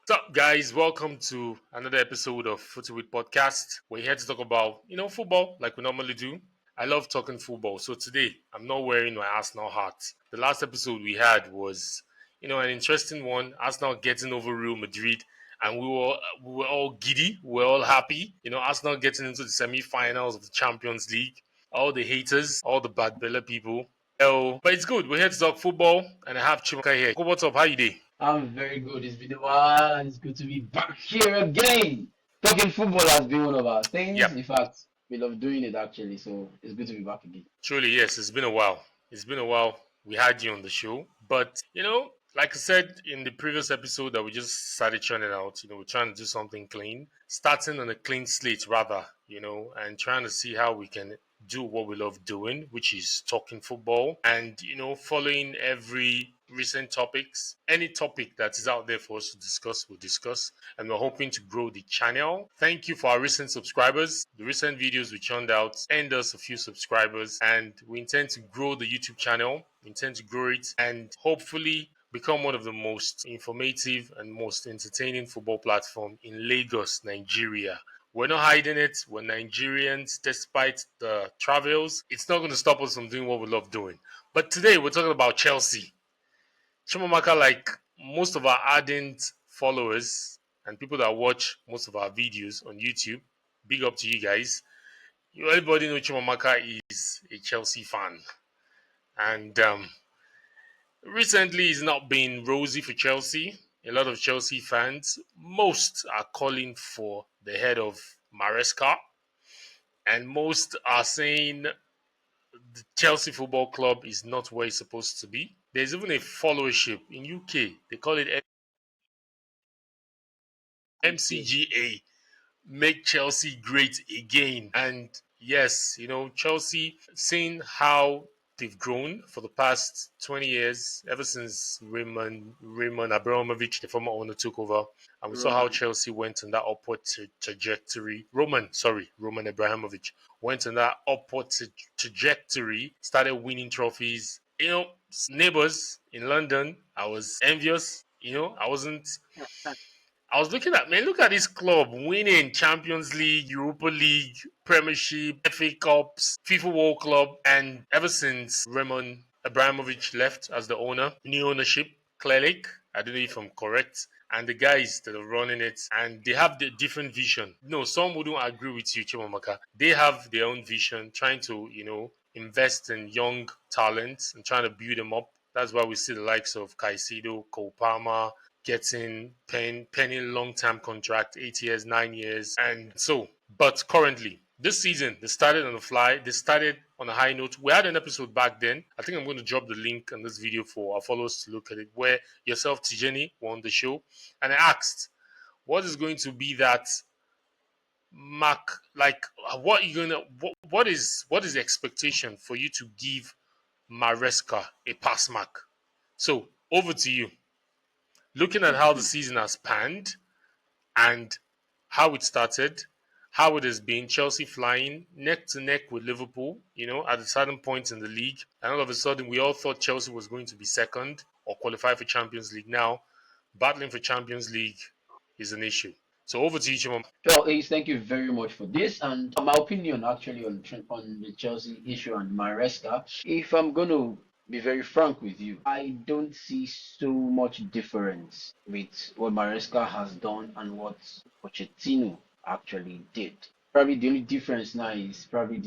What's up, guys? Welcome to another episode of Footy with Podcast. We're here to talk about, football like we normally do. I love talking football. So today, I'm not wearing my Arsenal hat. The last episode we had was, an interesting one. Arsenal getting over Real Madrid, and we were all giddy. We were all happy. Arsenal getting into the semi-finals of the Champions League. All the haters, all the bad belly people. But it's good. We're here to talk football, and I have Chimaka here. What's up? How you doing? I'm very good. It's been a while and it's good to be back here again. Talking football has been one of our things. Yep. In fact, we love doing it actually, so it's good to be back again. Truly, yes, it's been a while. It's been a while. We had you on the show. But, like I said in the previous episode that we just started churning out, we're trying to do something clean, starting on a clean slate, rather, and trying to see how we can do what we love doing, which is talking football and, following every recent topics. Any topic that is out there for us to discuss, we'll discuss. And we're hoping to grow the channel. Thank you for our recent subscribers. The recent videos we churned out earned us a few subscribers, and we intend to grow the YouTube channel. We intend to grow it and hopefully become one of the most informative and most entertaining football platform in Lagos, Nigeria. We're not hiding it. We're Nigerians, despite the travels. It's not going to stop us from doing what we love doing. But today we're talking about Chelsea. Chimamaka, like most of our ardent followers and people that watch most of our videos on YouTube, big up to you guys. Everybody know Chimamaka is a Chelsea fan. And recently, it's not been rosy for Chelsea. A lot of Chelsea fans, most are calling for the head of Maresca, and most are saying the Chelsea Football Club is not where it's supposed to be. There's even a followership in UK. They call it Okay. MCGA, make Chelsea great again. And yes, Chelsea, seeing how they've grown for the past 20 years, ever since Raymond Abramovich, the former owner, took over. And we saw how Roman. Chelsea went on that upward trajectory. Roman Abramovich went on that upward trajectory, started winning trophies. Neighbors in London, I was envious. I was looking at, man, look at this club winning Champions League, Europa League, Premiership, FA Cups, FIFA World Club, and ever since Roman Abramovich left as the owner, new ownership, Clearlake, I don't know if I'm correct, and the guys that are running it, and they have the different vision. No, some wouldn't agree with you, Chimamaka. They have their own vision, trying to, invest in young talents and trying to build them up. That's why we see the likes of Caicedo, Cole Palmer, getting penny long term contract, 8 years, 9 years, and so. But currently, this season they started on the fly. They started on a high note. We had an episode back then. I think I'm going to drop the link on this video for our followers to look at it, where yourself, Tijani, were on the show, and I asked, "What is going to be that mark? Like, what you gonna? What is the expectation for you to give Maresca a pass mark?" So over to you. Looking at how the season has panned and how it started, how it has been, Chelsea flying neck to neck with Liverpool, at a certain point in the league. And all of a sudden, we all thought Chelsea was going to be second or qualify for Champions League. Now, battling for Champions League is an issue. So over to you, Chimam. Well, Ace, thank you very much for this. And my opinion actually on the Chelsea issue and Maresca, if I'm going to be very frank with you, I don't see so much difference with what Maresca has done and what Pochettino actually did. Probably the only difference now is probably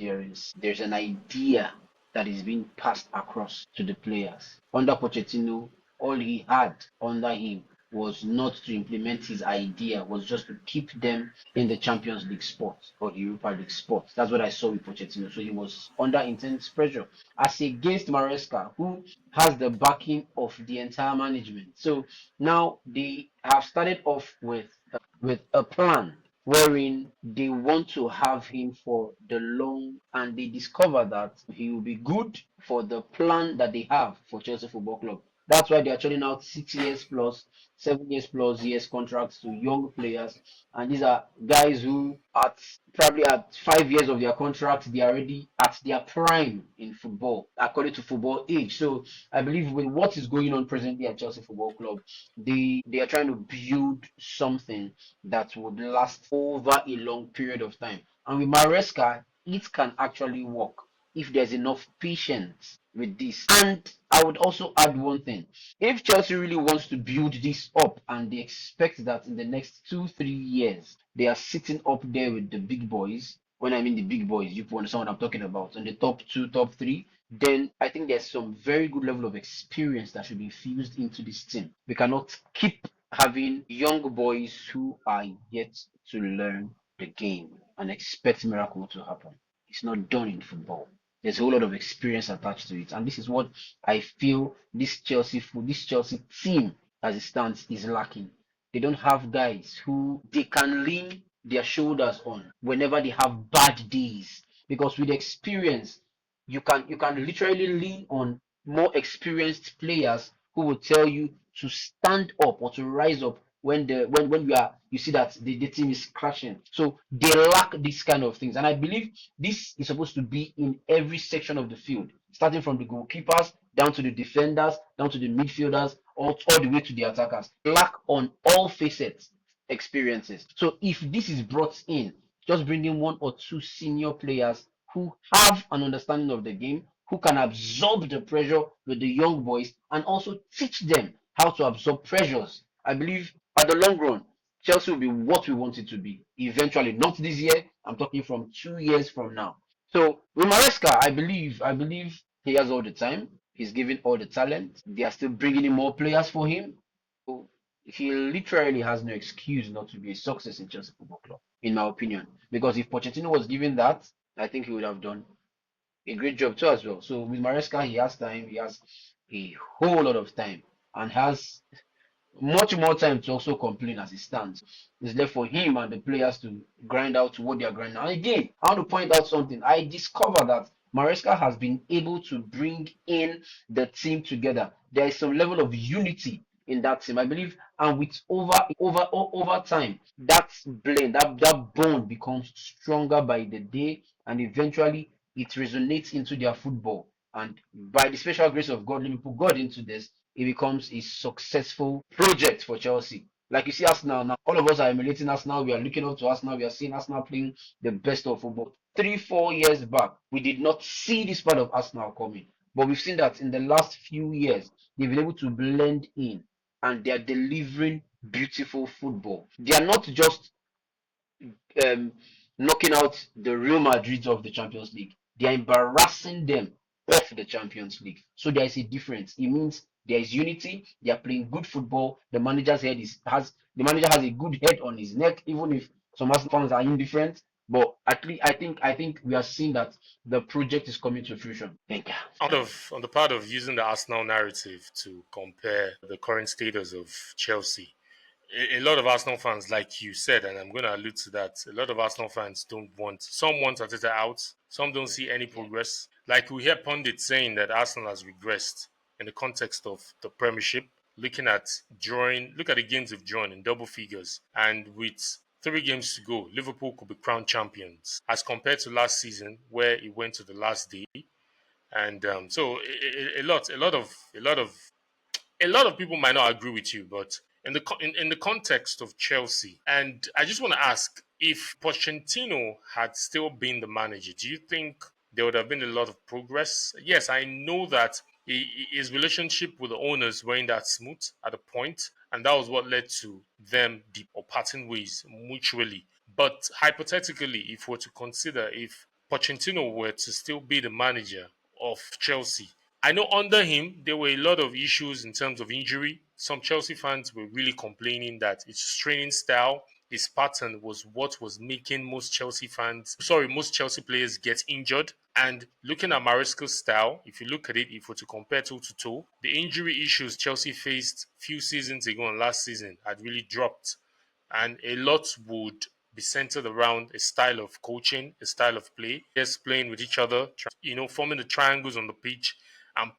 there's an idea that is being passed across to the players. Under Pochettino, all he had under him was not to implement his idea, was just to keep them in the Champions League spot or the Europa League spot. That's what I saw with Pochettino. So he was under intense pressure as against Maresca, who has the backing of the entire management. So now they have started off with a plan wherein they want to have him for the long, and they discover that he will be good for the plan that they have for Chelsea Football Club. That's why they're churning out 6 years plus, 7 years plus years contracts to young players. And these are guys who, at probably at 5 years of their contract, they are already at their prime in football, according to football age. So I believe with what is going on presently at Chelsea Football Club, they are trying to build something that would last over a long period of time. And with Maresca, it can actually work if there's enough patience with this. And I would also add one thing. If Chelsea really wants to build this up and they expect that in the next 2, 3 years they are sitting up there with the big boys, when I mean the big boys, you understand what I'm talking about, in the top two, top three, then I think there's some very good level of experience that should be infused into this team. We cannot keep having young boys who are yet to learn the game and expect miracle to happen. It's not done in football. There's a whole lot of experience attached to it, and this is what I feel this Chelsea team as it stands is lacking. They don't have guys who they can lean their shoulders on whenever they have bad days. Because with experience, you can literally lean on more experienced players who will tell you to stand up or to rise up when you see that the team is crashing. So they lack these kind of things. And I believe this is supposed to be in every section of the field, starting from the goalkeepers down to the defenders, down to the midfielders, all the way to the attackers. Lack on all facets experiences. So if this is brought in, just bringing one or two senior players who have an understanding of the game, who can absorb the pressure with the young boys and also teach them how to absorb pressures. I believe at the long run, Chelsea will be what we want it to be. Eventually, not this year. I'm talking from 2 years from now. So with Maresca, I believe he has all the time. He's given all the talent. They are still bringing in more players for him. So he literally has no excuse not to be a success in Chelsea Football Club, in my opinion. Because if Pochettino was given that, I think he would have done a great job too as well. So with Maresca, he has time. He has a whole lot of time and has much more time to also complain as it stands. It's left for him and the players to grind out what they are grinding. And again, I want to point out something. I discovered that Maresca has been able to bring in the team together. There is some level of unity in that team, I believe, and with over time, that blend, that bond becomes stronger by the day, and eventually it resonates into their football. And by the special grace of God, Liverpool got into this, it becomes a successful project for Chelsea. Like you see Arsenal now, all of us are emulating Arsenal. We are looking up to Arsenal. We are seeing Arsenal playing the best of football. 3, 4 years back, we did not see this part of Arsenal coming. But we've seen that in the last few years, they've been able to blend in and they are delivering beautiful football. They are not just um, knocking out the Real Madrid of the Champions League. They are embarrassing them off the Champions League. So there is a difference. It means there is unity. They are playing good football. The manager has a good head on his neck, even if some Arsenal fans are indifferent. But at least I think we are seeing that the project is coming to fruition. Thank you. On the part of using the Arsenal narrative to compare the current status of Chelsea, a lot of Arsenal fans, like you said, and I'm going to allude to that, a lot of Arsenal fans some want Arteta out, some don't see any Yeah. progress. Like we hear pundits saying that Arsenal has regressed in the context of the Premiership, look at the games they've drawn in double figures, and with 3 games to go, Liverpool could be crowned champions as compared to last season where it went to the last day. And so a lot of people might not agree with you, but in the context of Chelsea, and I just want to ask if Pochettino had still been the manager, do you think there would have been a lot of progress? Yes, I know that his relationship with the owners weren't that smooth at a point, and that was what led to them deep or parting ways mutually. But hypothetically, if we're to consider if Pochettino were to still be the manager of Chelsea, I know under him there were a lot of issues in terms of injury. Some Chelsea fans were really complaining that his training style, his pattern was what was making most Chelsea players get injured. And looking at Maresca's style, if you look at it, if we're to compare toe to toe, the injury issues Chelsea faced few seasons ago and last season had really dropped, and a lot would be centered around a style of coaching, a style of play, just playing with each other, forming the triangles on the pitch and